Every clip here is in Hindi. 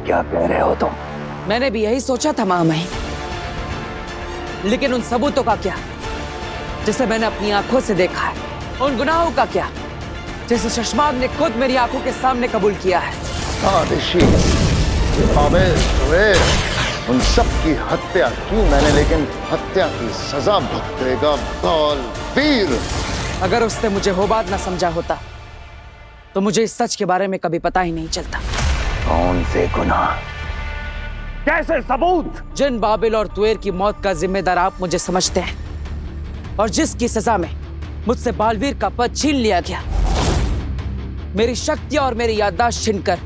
क्या कह रहे हो तुम? मैंने भी यही सोचा था महामहिम, लेकिन उन सबूतों का क्या जिसे मैंने अपनी आंखों से देखा है? उन गुनाहों का क्या जिसे शशमाग ने खुद मेरी आंखों के सामने कबूल किया है? हाँ ऋषि, आवेश, जुबैर, उन सब की हत्या की मैंने, लेकिन हत्या की सजा भुगतेगा बालवीर। अगर उसने मुझे होबाद ना समझा होता तो मुझे इस सच के बारे में कभी पता ही नहीं चलता। कौन से गुनाह? कैसे सबूत? जिन बाबिल और तुएर की मौत का जिम्मेदार आप मुझे समझते हैं और जिसकी सजा में मुझसे बालवीर का पद छीन लिया गया, मेरी शक्तियां और मेरी याददाश्त छीनकर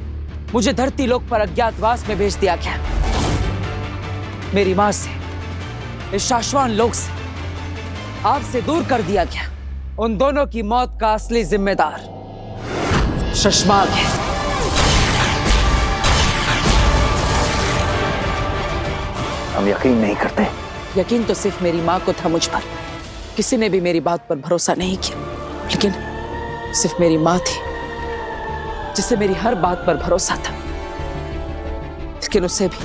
मुझे धरती लोक पर अज्ञातवास में भेज दिया गया। मेरी मां से, इस शाश्वान लोक से, आपसे दूर कर दिया गया। उन दोनों की मौत का असली जिम्मेदार शशमाग है। हम यकीन नहीं करते। यकीन तो सिर्फ मेरी मां को था मुझ पर, किसी ने भी मेरी बात पर भरोसा नहीं किया, लेकिन सिर्फ मेरी मां थी जिसे मेरी हर बात पर भरोसा था। लेकिन उसे भी।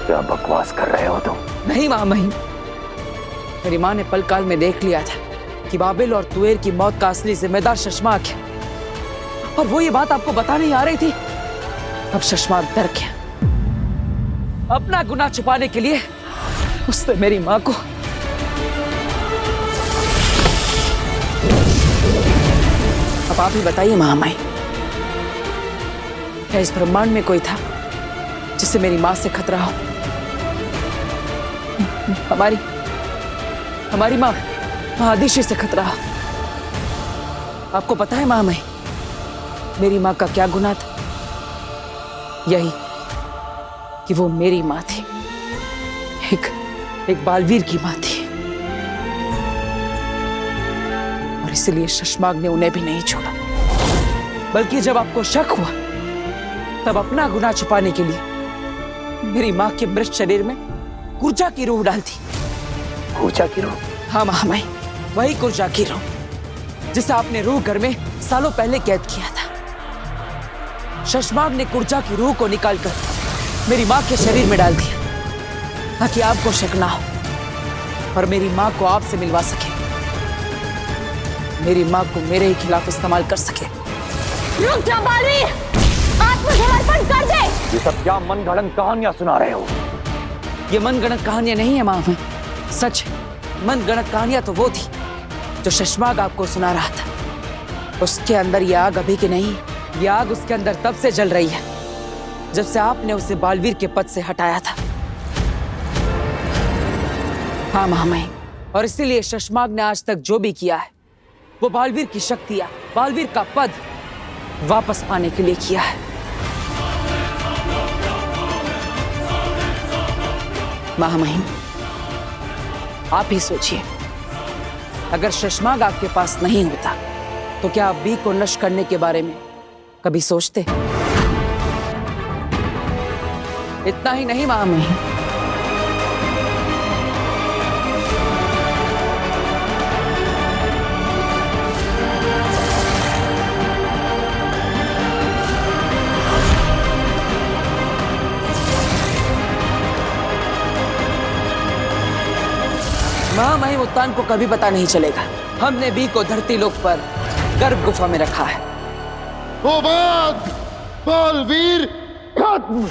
क्या बकवास कर रहे हो तुम? नहीं महामहिम, मेरी मां ने पलकाल में देख लिया था कि बाबिल और तुएर की मौत का असली जिम्मेदार शशमाग है, और वो ये बात आपको बता नहीं आ रही थी। अब शशमाग डर गया। अपना गुनाह छुपाने के लिए उसने मेरी मां को अब आप ही बताइए महामाई, क्या इस ब्रह्मांड में कोई था जिससे मेरी मां से खतरा हो? हमारी मां महादिशी से खतरा हो। आपको पता है महामाई, मेरी मां का क्या गुनाह था? यही कि वो मेरी मां थी, एक बालवीर की मां थी, और इसलिए शशमाग ने उन्हें भी नहीं छोड़ा। बल्कि जब आपको शक हुआ तब अपना गुनाह छुपाने के लिए मेरी मां के मृत शरीर में कुर्जा की रूह डाल दी। कुर्जा की रूह? हाँ महामाई, वही कुर्जा की रूह जिसे आपने रूह घर में सालों पहले कैद किया था। शशमाग ने कुर्जा की रूह को निकालकर मेरी मां के शरीर में डाल दिया ताकि आपको शक ना हो और मेरी मां को आपसे मिलवा सके, मेरी मां को मेरे ही खिलाफ इस्तेमाल कर सके। रुक जा बालवीर, आत्मसमर्पण कर दे। ये सब क्या मनगढ़ंत कहानियां सुना रहे हो? ये मनगढ़ंत कहानियां नहीं है मां, सच है। मनगढ़ंत कहानियां तो वो थी जो शशमाग आपको सुना रहा था। उसके अंदर ये आग अभी की नहीं, ये आग उसके अंदर तब से जल रही है जब से आपने उसे बालवीर के पद से हटाया था। हाँ महामहिम, और इसीलिए शशमाग ने आज तक जो भी किया है वो बालवीर की शक्तियां, बालवीर का पद वापस पाने के लिए किया है। महामहिम, आप ही सोचिए, अगर शशमाग आपके पास नहीं होता तो क्या आप बी को नष्ट करने के बारे में कभी सोचते? इतना ही नहीं महामहिम, महामहिम उत्तान को कभी पता नहीं चलेगा हमने बी को धरती लोक पर गर्भ गुफा में रखा है। होबाद, बालवीर खत्म।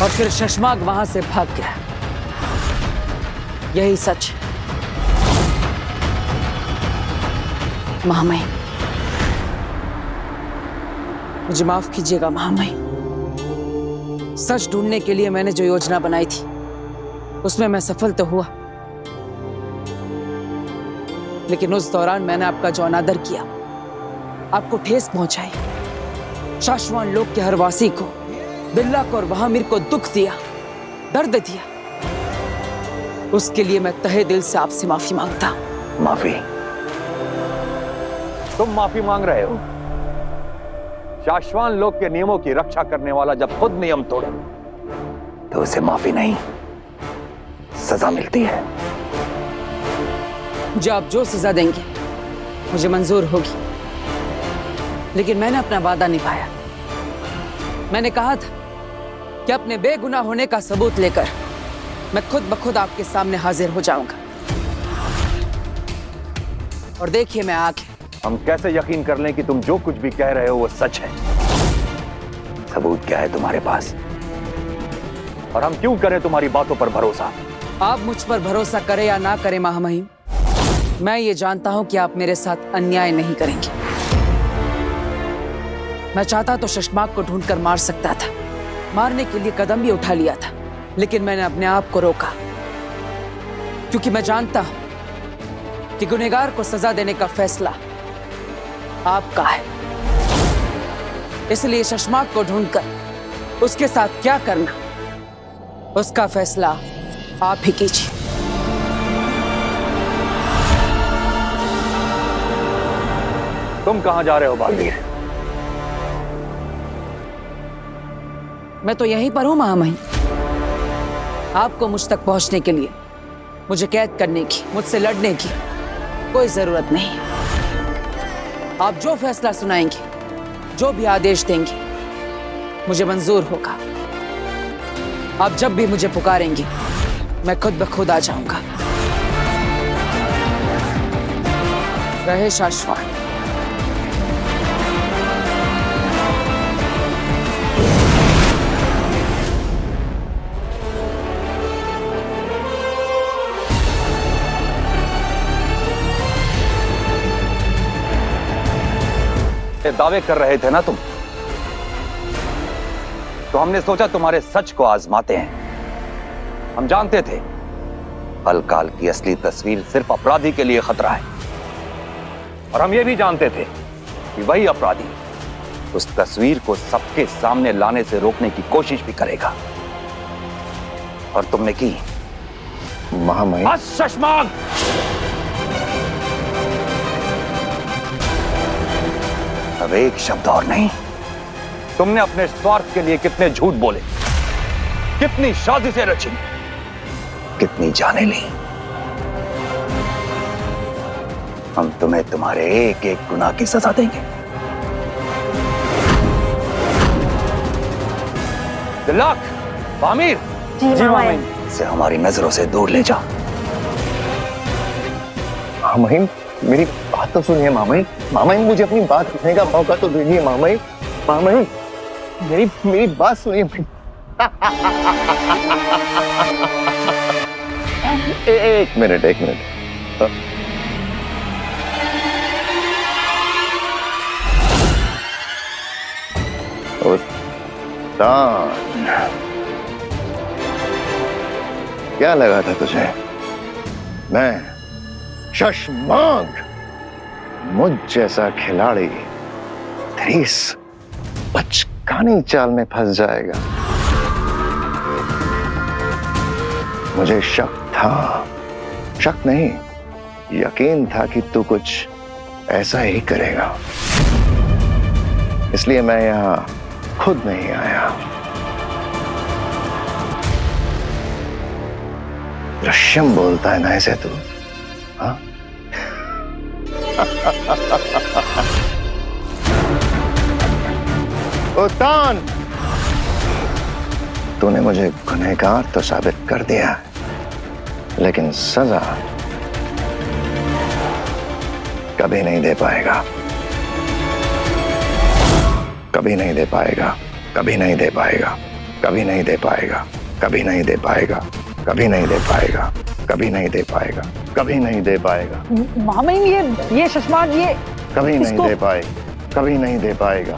और फिर शशमाग वहां से भाग गया। यही सच है महामहिम। मुझे माफ कीजिएगा महामहिम, सच ढूंढने के लिए मैंने जो योजना बनाई थी उसमें मैं सफल तो हुआ, लेकिन उस दौरान मैंने आपका जो अनादर किया, आपको ठेस पहुंचाई, शाश्वान लोक के हर वासी को, बिल्ला को और वहामिर को दुख दिया, दर्द दिया, उसके लिए मैं तहे दिल से आपसे माफी मांगता। माफी? तुम माफी मांग रहे हो? शाश्वान लोक के नियमों की रक्षा करने वाला जब खुद नियम तोड़े तो उसे माफी नहीं, सजा मिलती है। जो आप जो सजा देंगे मुझे मंजूर होगी, लेकिन मैंने अपना वादा निभाया। मैंने कहा था कि अपने बेगुनाह होने का सबूत लेकर मैं खुद ब खुद आपके सामने हाजिर हो जाऊंगा। और देखिए मैं आ गया। हम कैसे यकीन कर लें कि तुम जो कुछ भी कह रहे हो वो सच है? सबूत क्या है तुम्हारे पास? और हम क्यों करें तुम्हारी बातों पर भरोसा? आप मुझ पर भरोसा करें या ना करें महामहिम, मैं ये जानता हूं कि आप मेरे साथ अन्याय नहीं करेंगे। मैं चाहता तो शशमाक को ढूंढकर मार सकता था, मारने के लिए कदम भी उठा लिया था, लेकिन मैंने अपने आप को रोका, क्योंकि मैं जानता हूं कि गुनहगार को सजा देने का फैसला आपका है। इसलिए शशमाक को ढूंढकर उसके साथ क्या करना, उसका फैसला आप ही कीजिए। तुम कहां जा रहे हो बालवीर? मैं तो यहीं पर हूं महामहिम। आपको मुझ तक पहुंचने के लिए मुझे कैद करने की, मुझसे लड़ने की कोई जरूरत नहीं। आप जो फैसला सुनाएंगे, जो भी आदेश देंगे, मुझे मंजूर होगा। आप जब भी मुझे पुकारेंगे मैं खुद ब खुद आ जाऊंगा। रहे शाश्वत। दावे कर रहे थे ना तुम, तो हमने सोचा तुम्हारे सच को आजमाते हैं। हम जानते थे अलकाल की असली तस्वीर सिर्फ अपराधी के लिए खतरा है, और हम ये भी जानते थे कि वही अपराधी उस तस्वीर को सबके सामने लाने से रोकने की कोशिश भी करेगा, और तुमने की। महामहिम, शशमाक! अब एक शब्द और नहीं। तुमने अपने स्वार्थ के लिए कितने झूठ बोले, कितनी साजिशें रची, कितनी जानें ली। हम तुम्हें तुम्हारे एक एक गुनाह की सजा देंगे। तिलक, आमिर, जी महामहिम। इसे हमारी नजरों से दूर ले जाओ। महामहिम, मेरी बात तो सुनिए महामहिम। महामहिम, मुझे अपनी बात कहने का मौका तो दीजिए महामहिम। महामहिम, मेरी बात सुनिए। एक मिनट। उत्तान, क्या लगा था तुझे मैं शशमाक मुझ जैसा खिलाड़ी तेरी इस बचकानी चाल में फंस जाएगा? मुझे शक नहीं, यकीन था कि तू कुछ ऐसा ही करेगा। इसलिए मैं यहां खुद नहीं आया। दृश्यम बोलता है ना ऐसे तू? हाँ? उत्तान, तूने मुझे गुनहगार तो साबित कर दिया, लेकिन सजा कभी नहीं दे पाएगा। कभी नहीं दे पाएगा। कभी नहीं दे पाएगा। कभी नहीं दे पाएगा। कभी नहीं दे पाएगा। कभी नहीं दे पाएगा। कभी नहीं दे पाएगा। कभी नहीं दे पाएगा। महामहिम, ये शशमाक, ये कभी नहीं दे पाए। कभी नहीं दे पाएगा।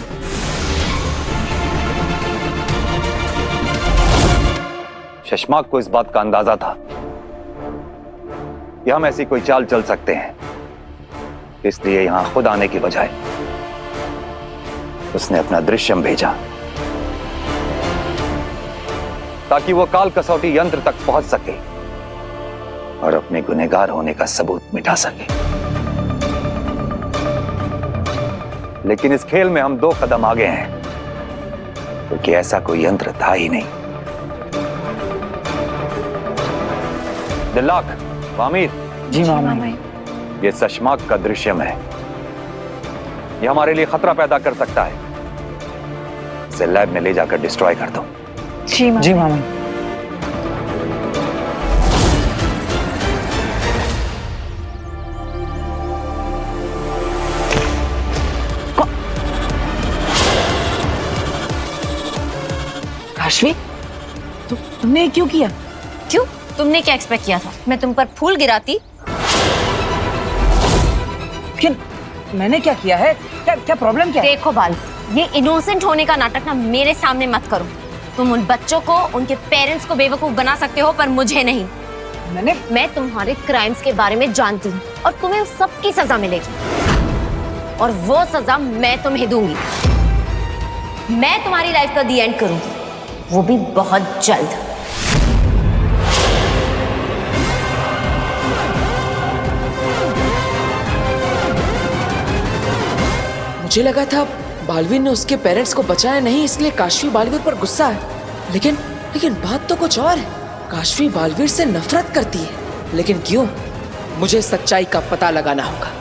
शशमाक को इस बात का अंदाजा था कि हम ऐसी कोई चाल चल सकते हैं, इसलिए यहां खुद आने की बजाय उसने अपना दृश्यम भेजा ताकि वो काल कसौटी यंत्र तक पहुंच सके और अपने गुनहगार होने का सबूत मिटा सके। लेकिन इस खेल में हम 2 कदम आगे हैं, क्योंकि ऐसा कोई यंत्र था ही नहीं। दिल्लाक, आमिर, जी मामा। ये सशमाक का दृश्यम है। ये हमारे लिए खतरा पैदा कर सकता है। इसे लैब में ले जाकर डिस्ट्रॉय कर दो। जी मामा। काशवी, तुमने क्यों किया? क्यों? तुमने क्या एक्सपेक्ट किया था? मैं तुम पर फूल गिराती? लेकिन मैंने क्या किया है? क्या प्रॉब्लम क्या है? देखो बाल, ये इनोसेंट होने का नाटक ना मेरे सामने मत करो। तुम उन बच्चों को, उनके पेरेंट्स को बेवकूफ बना सकते हो, पर मुझे नहीं। मैं तुम्हारे क्राइम्स के बारे में जानती हूँ और तुम्हें उस सब की सजा मिलेगी, और वो सजा मैं तुम्हें दूंगी। मैं तुम्हारी लाइफ का दी एंड करूंगी, वो भी बहुत जल्द। मुझे लगा था बालवीर ने उसके पेरेंट्स को बचाया नहीं, इसलिए काशवी बालवीर पर गुस्सा है। लेकिन बात तो कुछ और है। काशवी बालवीर से नफरत करती है, लेकिन क्यों? मुझे सच्चाई का पता लगाना होगा।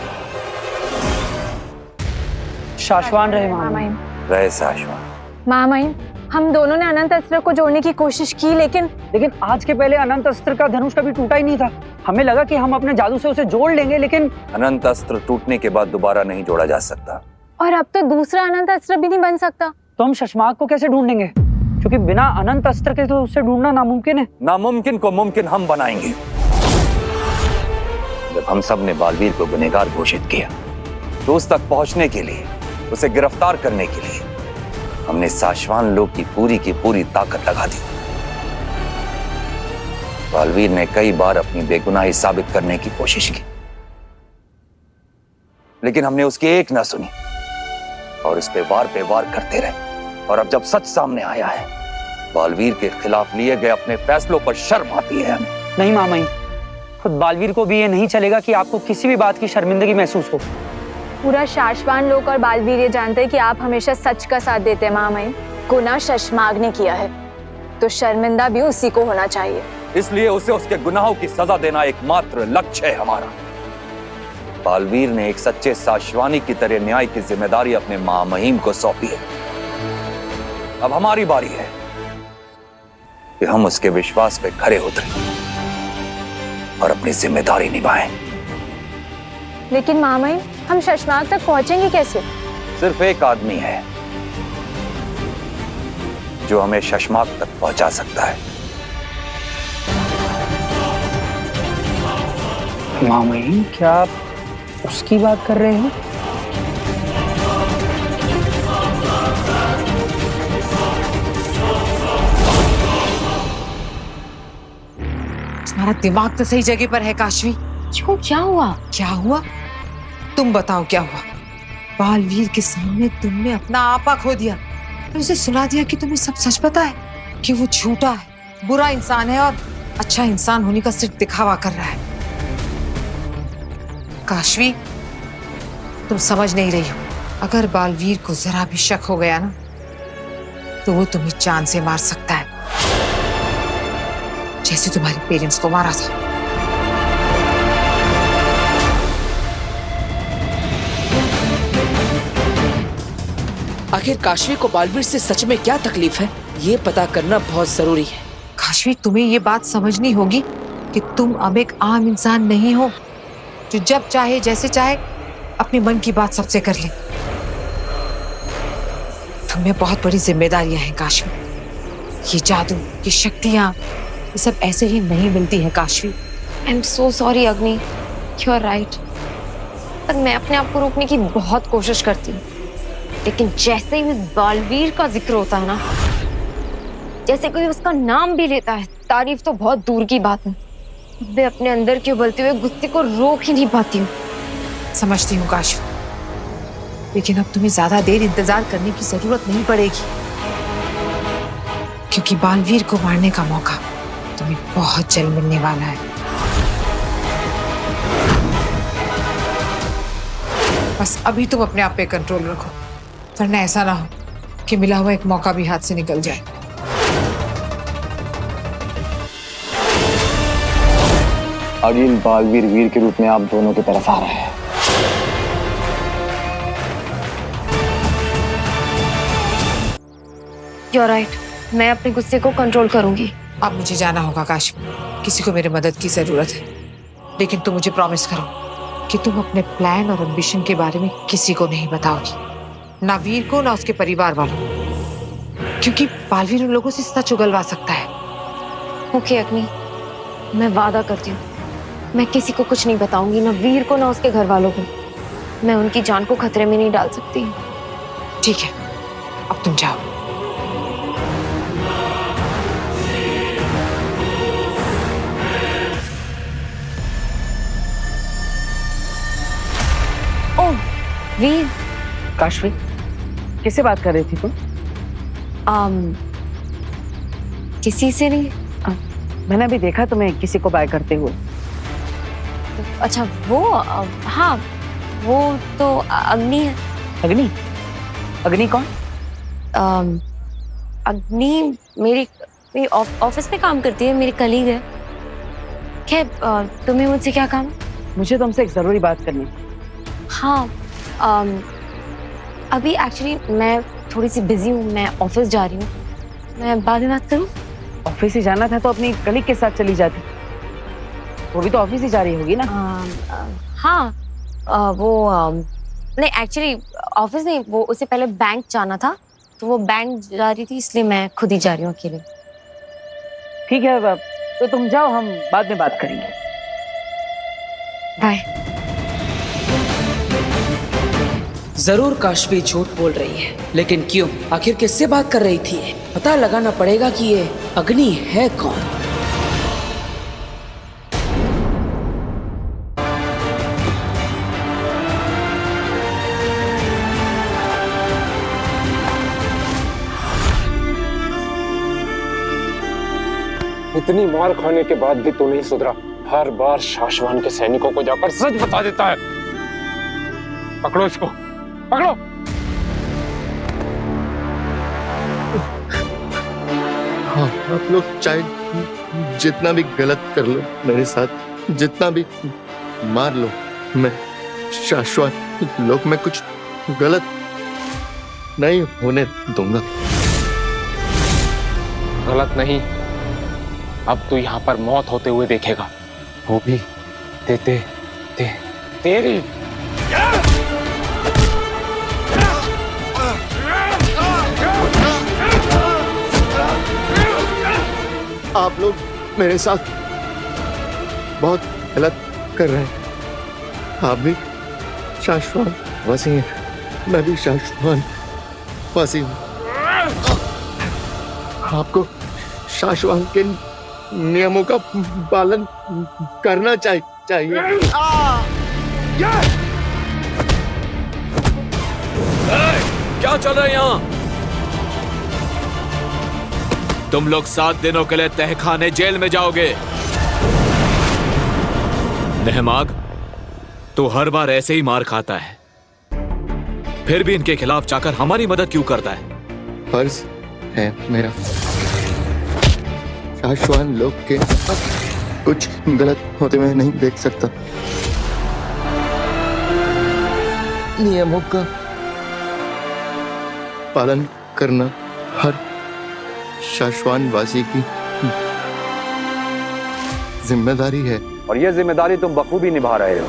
शाश्वान रहे मामा। रहे शाश्वान। मामा, हम दोनों ने अनंत अस्त्र को जोड़ने की कोशिश की, लेकिन आज के पहले अनंत अस्त्र का धनुष कभी टूटा ही नहीं था। हमें लगा कि हम अपने जादू से उसे जोड़ लेंगे, लेकिन अनंत अस्त्र टूटने के बाद दोबारा नहीं जोड़ा जा सकता। और अब तो दूसरा अनंत अस्त्र भी नहीं बन सकता। तो हम शशमाक को कैसे ढूंढेंगे? क्योंकि बिना अनंत अस्त्र के तो उसे ढूंढना नामुमकिन है। नामुमकिन को मुमकिन हम बनाएंगे। जब हम सब ने बालवीर को गुनहगार घोषित किया, तो उस तक पहुंचने के लिए, उसे गिरफ्तार करने के लिए हमने शाश्वान लोग की पूरी ताकत लगा दी। बालवीर ने कई बार अपनी बेगुनाही साबित करने की कोशिश की, लेकिन हमने उसकी एक न सुनी और उस पे वार करते रहे। और अब जब सच सामने आया है, बालवीर के खिलाफ लिए गए अपने फैसलों पर शर्म आती है हमें। नहीं मामा, खुद बालवीर को भी ये नहीं चलेगा कि आपको किसी भी बात की शर्मिंदगी महसूस हो। पूरा शाश्वान लोग और बालवीर ये जानते हैं कि आप हमेशा सच का साथ देते हैं। मामा, गुनाह शशमाग ने किया है, तो शर्मिंदा भी उसी को होना चाहिए। इसलिए उसे उसके गुनाहों की सजा देना एकमात्र लक्ष्य है हमारा। बालवीर ने एक सच्चे शाश्वानी की तरह न्याय की जिम्मेदारी अपने महामहिम को सौंपी है। अब हमारी बारी है कि हम उसके विश्वास पे खरे उतरें और अपनी जिम्मेदारी निभाएं। लेकिन मामा, हम शशमाग तक पहुंचेंगे कैसे? सिर्फ एक आदमी है जो हमें शशमाग तक पहुंचा सकता है। मामा, क्या आप उसकी बात कर रहे हैं? तुम्हारा दिमाग तो सही जगह पर है काशवी। क्यों? क्या हुआ? क्या हुआ? तुम बताओ क्या हुआ? बालवीर के सामने तुमने अपना आपा खो दिया और उसे सुना दिया कि तुम्हें सब सच पता है, कि वो झूठा है, बुरा इंसान है और अच्छा इंसान होने का सिर्फ दिखावा कर रहा है। काशवी, तुम समझ नहीं रही हो। अगर बालवीर को जरा भी शक हो गया ना, तो वो तुम्हें जान से मार सकता है, जैसे तुम्हारे पेरेंट्स को मारा था। आखिर काशवी को बालवीर से सच में क्या तकलीफ है, ये पता करना बहुत जरूरी है। काशवी, तुम्हें ये बात समझनी होगी कि तुम अब एक आम इंसान नहीं हो जो जब चाहे जैसे चाहे अपने मन की बात सबसे कर ले। तुम्हें बहुत बड़ी जिम्मेदारियां हैं काशवी। ये जादू, ये शक्तियां, ये सब ऐसे ही नहीं मिलती है Kashvi. I am so sorry अग्नि, यू आर राइट। पर मैं अपने आप को रोकने की बहुत कोशिश करती हूँ, लेकिन जैसे ही उस बालवीर का जिक्र होता है ना, जैसे कोई उसका नाम भी लेता है, तारीफ तो बहुत दूर की बात है, मैं अपने अंदर के उबलते हुए गुस्से को रोक ही नहीं पाती हूँ। समझती हूँ काशवी, लेकिन अब तुम्हें ज्यादा देर इंतजार करने की जरूरत नहीं पड़ेगी, क्योंकि बालवीर को मारने का मौका तुम्हें बहुत जल्द मिलने वाला है। बस अभी तुम अपने आप पे कंट्रोल रखो, वरना ऐसा ना हो कि मिला हुआ एक मौका भी हाथ से निकल जाए। अगिल बालवीर वीर के रूप में आप दोनों की तरफ आ रहा है। You're right. मैं अपने गुस्से को कंट्रोल करूंगी। अब मुझे जाना होगा काशी। किसी को मेरे मदद की जरूरत है, लेकिन तुम मुझे प्रॉमिस करो कि तुम अपने प्लान और एम्बिशन के बारे में किसी को नहीं बताओगी, ना वीर को ना उसके परिवार वालों, क्योंकि बालवीर उन लोगों से सच उगलवा सकता है। ओके अग्नि, मैं वादा करती हूँ मैं किसी को कुछ नहीं बताऊंगी, ना वीर को ना उसके घर वालों को। मैं उनकी जान को खतरे में नहीं डाल सकती। ठीक है, अब तुम जाओ। ओह वीर। काशवी, किससे बात कर रही थी तुम? किसी से नहीं। मैंने अभी देखा तुम्हें किसी को बाय करते हुए। अच्छा वो हाँ, वो तो अग्नि है। अग्नि? अग्नि कौन? अग्नि मेरी ऑफिस में काम करती है, मेरी कलीग है। खैर तुम्हें मुझसे क्या काम है? मुझे तुमसे एक जरूरी बात करनी है। हाँ अभी एक्चुअली मैं थोड़ी सी बिजी हूँ, मैं ऑफिस जा रही हूँ। मैं बाद में बात करूँ? ऑफिस ही जाना था तो अपनी कलीग के साथ चली जाती। वो भी तो ऑफिस ही जा रही होगी ना? हाँ वो नहीं, एक्चुअली ऑफिस नहीं, वो उससे पहले बैंक जाना था, तो वो बैंक जा रही थी, इसलिए मैं खुद ही जा रही हूँ अकेले। ठीक है, तो तुम जाओ, हम बाद में बात करेंगे। बाय। जरूर काशवी झूठ बोल रही है, लेकिन क्यों? आखिर किससे बात कर रही थी? पता लगाना पड़ेगा कि ये अग्नि है कौन। इतनी मार खाने के बाद भी तू नहीं सुधरा। हर बार शाश्वान के सैनिकों को जाकर सच बता देता है। पकड़ो इसको, पकड़ो। हाँ, आप लोग चाहे जितना भी गलत कर लो मेरे साथ, जितना भी मार लो, मैं शाश्वत लोग में कुछ गलत नहीं होने दूंगा। गलत नहीं, अब तू यहाँ पर मौत होते हुए देखेगा, वो भी तेरी। आप लोग मेरे साथ बहुत गलत कर रहे हैं। आप भी शाश्वत वासी हैं, मैं भी शाश्वत वासी हूँ। आपको शाश्वत के नियमों का पालन करना चाहिए। क्या चल रहा है यहाँ? तुम लोग 7 दिनों के लिए तहखाने जेल में जाओगे। नहमाग, तू हर बार ऐसे ही मार खाता है, फिर भी इनके खिलाफ जाकर हमारी मदद क्यों करता है? फर्ज है मेरा शाश्वान लोग के कुछ गलत होते हुए नहीं देख सकता। नियमों का पालन करना हर शाश्वान वासी की जिम्मेदारी है। और ये जिम्मेदारी तुम बखूबी निभा रहे हो।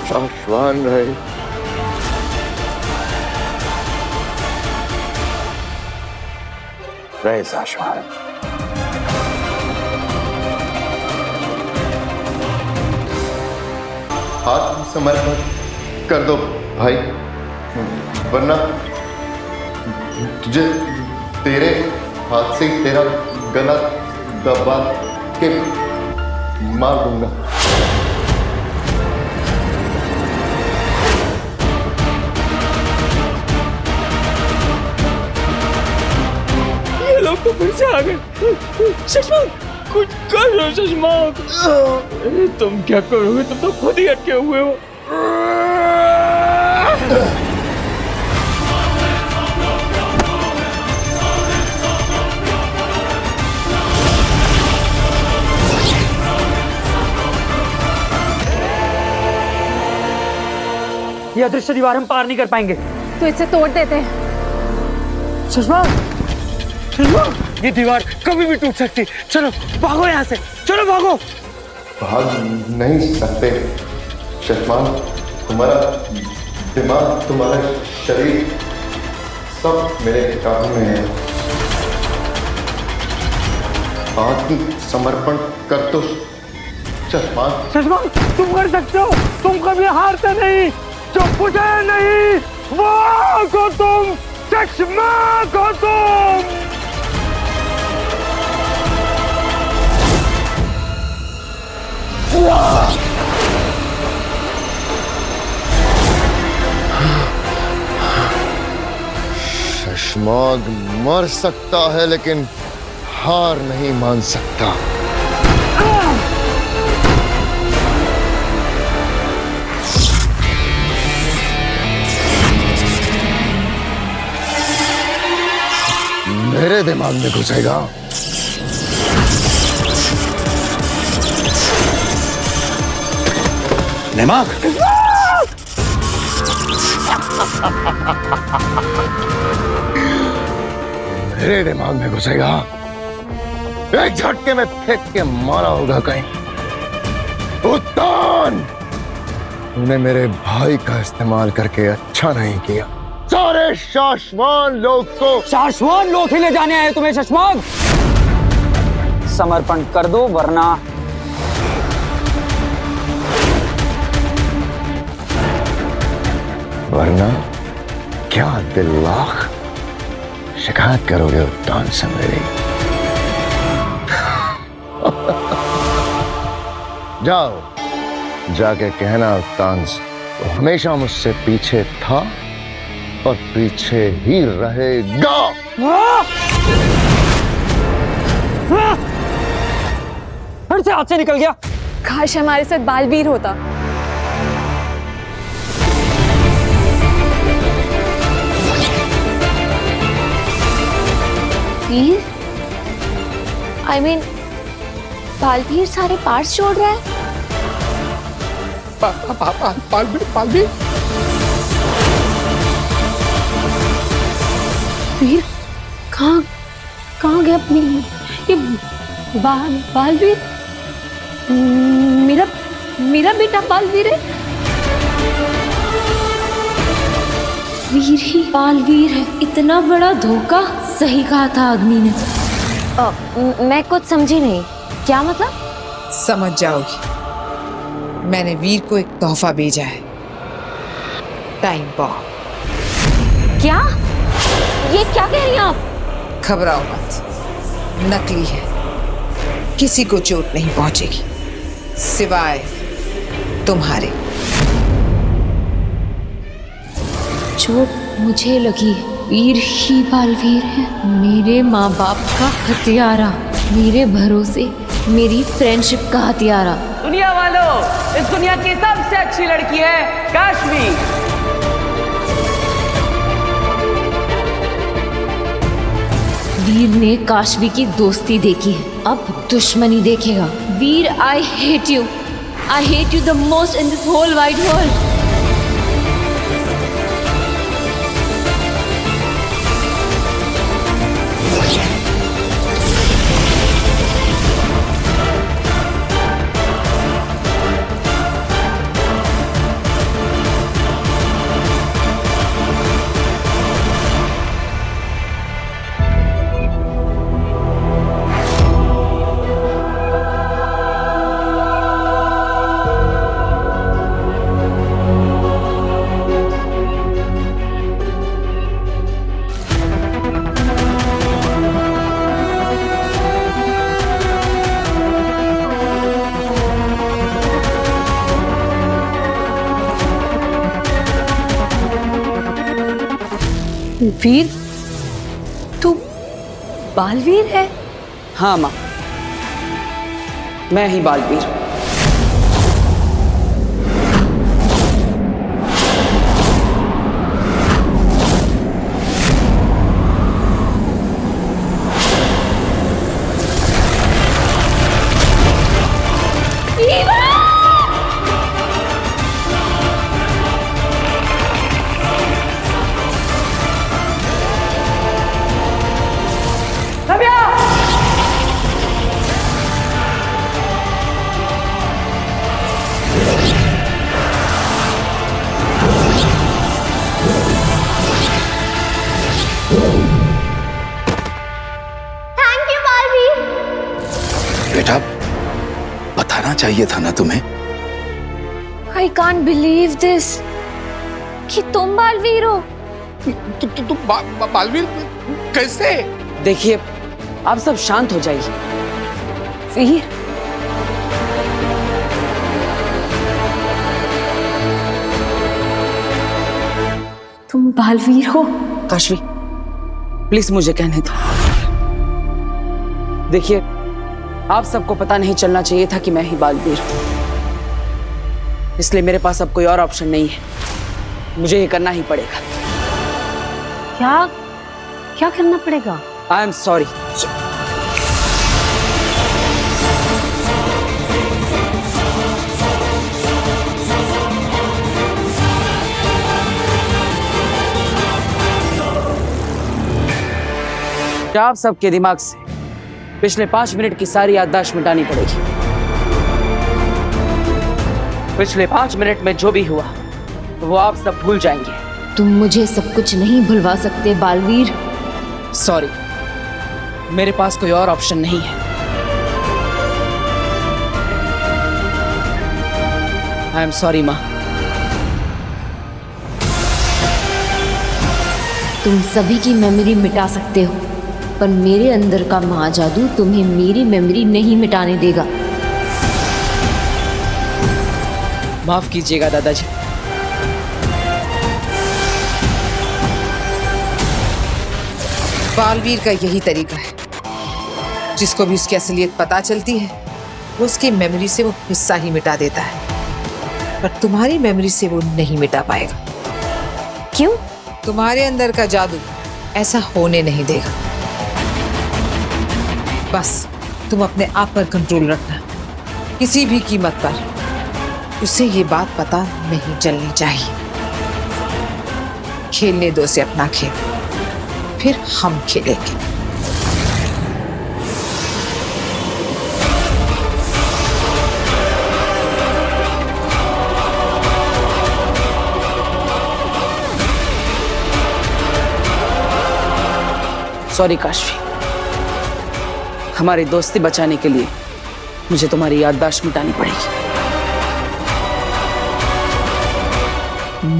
शाश्वान रहे। रहे शाश्वान। हाथ समर्पण कर दो भाई, वरना तुझे तेरे हाथ से तेरा गला दबा के मार दूंगा। ये लोग तो फिर से आ गए। शशमाक, कुछ करो शशमाक। तुम क्या करोगे? तुम तो खुद ही अटके हुए हो। ये अदृश्य दीवार हम पार नहीं कर पाएंगे। तो इसे तोड़ देते हैं। सुषमा, सुषमा, ये दीवार कभी भी टूट सकती। चलो भागो यहाँ से, चलो भागो। भाग नहीं सकते शशमान, तुम्हारा दिमाग, तुम्हारा शरीर सब मेरे काबू में है। आत्मसमर्पण कर दो शशमान। शशमान, तुम कर सकते हो, तुम कभी हारते नहीं, चुप नहीं, वो को तुम, शशमान को तुम। शशमाग मर सकता है लेकिन हार नहीं मान सकता। मेरे दिमाग में घुसेगा। दिमाग मेरे दिमाग में घुसेगा, एक झटके में फेंक के मारा होगा कहीं। उत्तान, तूने मेरे भाई का इस्तेमाल करके अच्छा नहीं किया। सारे शाश्वान लोग को, शाश्वान लोग ही ले जाने आए तुम्हें शशमाग। समर्पण कर दो वरना। वरना क्या दिल लाख शिकायत करोगे उत्तान से मेरी? जाओ, जाके कहना उत्तान से वो हमेशा मुझसे पीछे था और पीछे ही रहेगा। फिर से हाथ से निकल गया। काश हमारे साथ बालवीर होता। वीर, I mean, बालवीर सारे पार्ट्स जोड़ रहा है। बालवीर वीर कहाँ गया अपनी ये बालवीर? मेरा बेटा बालवीर है। वीर ही बालवीर है, इतना बड़ा धोखा। सही कहा था अग्नि ने। मैं कुछ समझी नहीं, क्या मतलब? समझ जाओगी। मैंने वीर को एक तोहफा भेजा है, टाइम बॉम्ब। क्या? ये क्या कह रही हैं आप? घबराओ मत, नकली है, किसी को चोट नहीं पहुंचेगी सिवाय तुम्हारे। चोट मुझे लगी है। वीर ही बालवीर है, मेरे माँ बाप का हथियारा, मेरे भरोसे मेरी फ्रेंडशिप का हथियारा। दुनिया वालों, इस दुनिया की सबसे अच्छी लड़की है काश्मी। वीर ने काशवी की दोस्ती देखी है, अब दुश्मनी देखेगा। Veer, I hate you the most in this whole wide world. Veer, तू बालवीर है? हाँ माँ, मैं ही बालवीर। Thank you Baalveer. बेटा, बताना चाहिए था ना तुम्हें। आई कांट बिलीव दिस कि तुम बालवीर हो। तू बालवीर कैसे? देखिए, आप सब शांत हो जाइए। वीर, तुम बालवीर हो? काशवी, प्लीज मुझे कहने दो। देखिए, आप सबको पता नहीं चलना चाहिए था कि मैं ही बालवीर हूं, इसलिए मेरे पास अब कोई और ऑप्शन नहीं है। मुझे ये करना ही पड़ेगा। क्या क्या करना पड़ेगा? I am sorry. आप सबके दिमाग से पिछले 5 मिनट की सारी याददाश्त मिटानी पड़ेगी। पिछले 5 मिनट में जो भी हुआ वो आप सब भूल जाएंगे। तुम मुझे सब कुछ नहीं भुलवा सकते बालवीर। सॉरी, मेरे पास कोई और ऑप्शन नहीं है। आई एम सॉरी माँ। तुम सभी की मेमोरी मिटा सकते हो, पर मेरे अंदर का महाजादू तुम्हें मेरी मेमोरी नहीं मिटाने देगा। माफ कीजिएगा दादाजी। बालवीर का यही तरीका है, जिसको भी उसकी असलियत पता चलती है वो उसकी मेमोरी से वो हिस्सा ही मिटा देता है, पर तुम्हारी मेमोरी से वो नहीं मिटा पाएगा। क्यों? तुम्हारे अंदर का जादू ऐसा होने नहीं देगा। बस तुम अपने आप पर कंट्रोल रखना, किसी भी कीमत पर। उसे ये बात पता नहीं चलनी चाहिए। खेलने दो उसे अपना खेल, फिर हम खेलेंगे। सॉरी काशवी, हमारी दोस्ती बचाने के लिए मुझे तुम्हारी याददाश्त मिटानी पड़ेगी।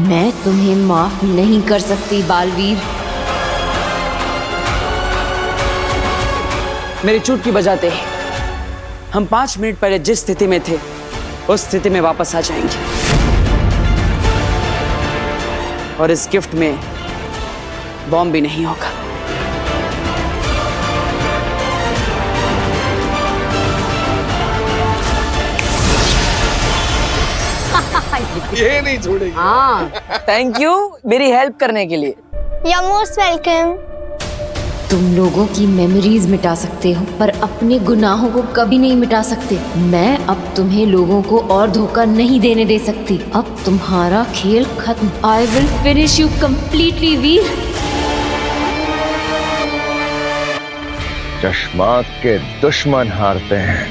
मैं तुम्हें माफ नहीं कर सकती बालवीर। मेरी चुटकी बजाते ही हम 5 मिनट पहले जिस स्थिति में थे उस स्थिति में वापस आ जाएंगे, और इस गिफ्ट में बॉम्ब भी नहीं होगा। ये नहीं छोड़ेगी। हाँ, थैंक यू मेरी हेल्प करने के लिए। You're most welcome। तुम लोगों की मेमोरीज मिटा सकते हो, पर अपने गुनाहों को कभी नहीं मिटा सकते। मैं अब तुम्हें लोगों को और धोखा नहीं देने दे सकती। अब तुम्हारा खेल खत्म। I will finish you completely, वीर। चश्माग के दुश्मन हारते हैं,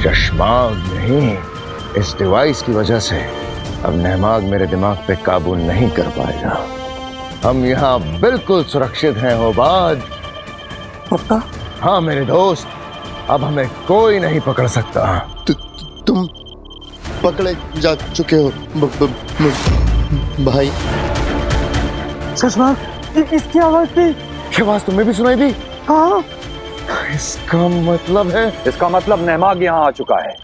चश्माग नहीं। इस डिवाइस की वजह से अब नहमाग मेरे दिमाग पे काबू नहीं कर पाएगा। हम यहाँ बिल्कुल सुरक्षित हैं होबाज। पक्का? हाँ मेरे दोस्त, अब हमें कोई नहीं पकड़ सकता। तुम पकड़े जा चुके हो भाई। चश्माग, इसकी आवाज थी। क्या आवाज तुम्हें भी सुनाई दी? हाँ। इसका मतलब नहमाग यहाँ आ चुका है।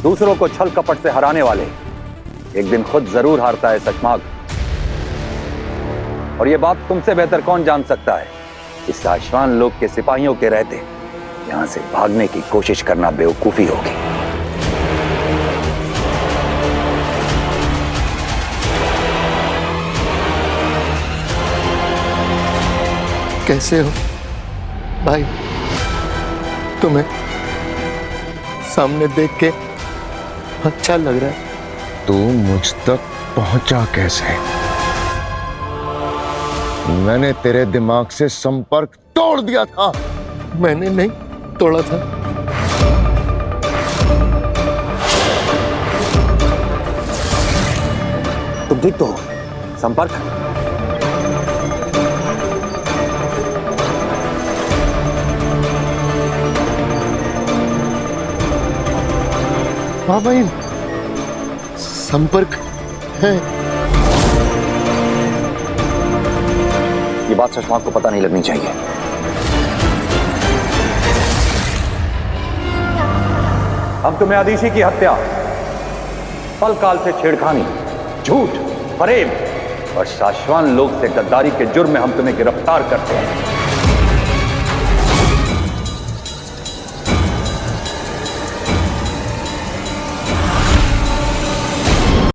दूसरों को छल कपट से हराने वाले एक दिन खुद जरूर हारता है सचमाग। और ये बात तुमसे बेहतर कौन जान सकता है। इस शाश्वान लोक के सिपाहियों के रहते यहां से भागने की कोशिश करना बेवकूफी होगी। कैसे हो भाई? तुम्हें सामने देख के अच्छा लग रहा है। तू मुझ तक पहुंचा कैसे? मैंने तेरे दिमाग से संपर्क तोड़ दिया था। मैंने नहीं तोड़ा था। तुम ठीक तो हो? संपर्क? हाँ भाई, संपर्क है। ये बात शशांक को पता नहीं लगनी चाहिए। हम तुम्हें अदिति की हत्या, पल काल से छेड़खानी, झूठ, फरेब और शाश्वान लोग से गद्दारी के जुर्म में हम तुम्हें गिरफ्तार करते हैं।